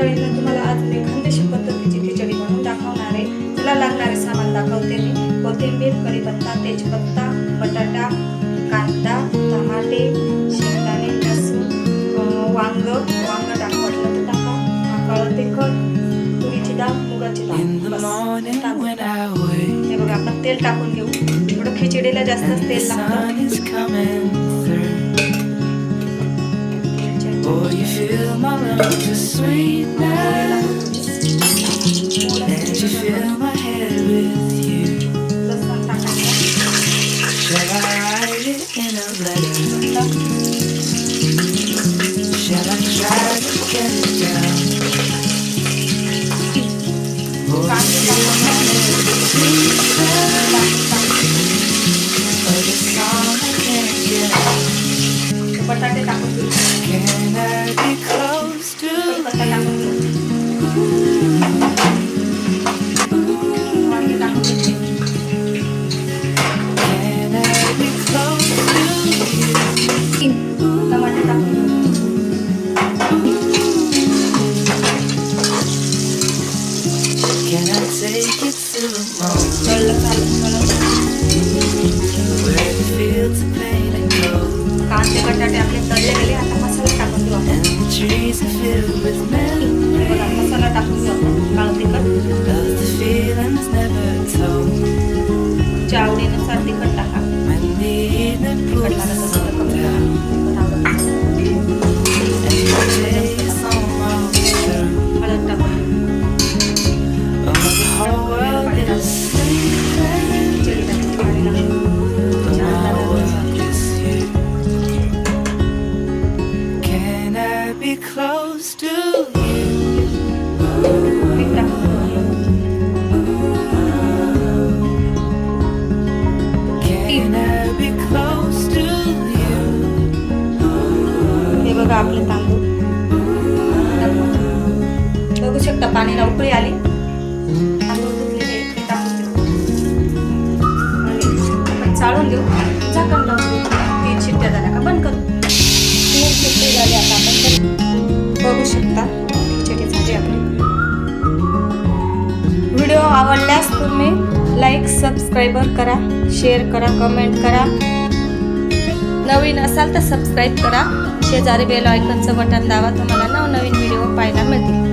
मंडळींनो, तुम्हाला आज मी खानदेशी पद्धतीची खिचडी बनवून दाखवणार आहे। त्याला लागणारे सामान दाखवते मी। कोथिंबीर, कढीपत्ता, तेजपत्ता, बटाटा, कांदा, टमाटे, शेंगदाणे, लसूण, वांग टाका वाटलं तर टाका, काळं तिखट, तुरीची डाळ, मुगाची डाळ। हे बघा, आपण तेल टाकून घेऊ। थोडं खिचडीला जास्तच तेल लागतं। Oh, you fill my lungs with sweetness, and you fill my head with you. Shall I write it in a letter? Shall I try to get it down? Oh, you fill my head with sweetness, like a song I can't get out. बटाटे टाकून घेऊ। Can I be close to कढीपत्ता टाकून घेऊ। वांगी टाकून घेते। Can I be close to you? टमाटे टाकून घेऊ। Can I take it to the moment तळलं where you feel to pain and go? कांदे बटाटे आपले तळले गेले। आता मसाला टाकून घेऊ आपण। And the trees are filled with memories बघा, मसाला टाकून घेऊ आपण। काळं तिखट, of the feelings never told. तुमच्या आवडीनुसार तिखट टाका। When the evening तिखट pulls लागत us असेल तर कमी down करा। and the day is almost through. हळद टाकून Oh, the whole world is sleeping, खिचडी टाकून पाणी लागतं। but my world is you. Can I be close to you? मीठ टाकून Can I be close to you? हे बघा आपले तांदूळ बघू शकता। पाणीला उकळी आली। तांदूळ धुतलेले ते टाकून देऊ आणि आपण चाळून घेऊ। झाकण लावून देऊ। 3 शिट्ट्या झाल्या का बंद करू। 3 शिट्टे झाले। आता आपण बघू शकता खिचडी झाली आपली। व्हिडिओ आवडल्यास तुम्ही लाईक, सबस्क्राईबर करा, शेअर करा, कमेंट करा। नवीन असाल तर सबस्क्राईब करा। शेजारी बेल आयकॉनचं बटन दाबा, तुम्हाला नवनवीन व्हिडिओ पाहायला मिळतील।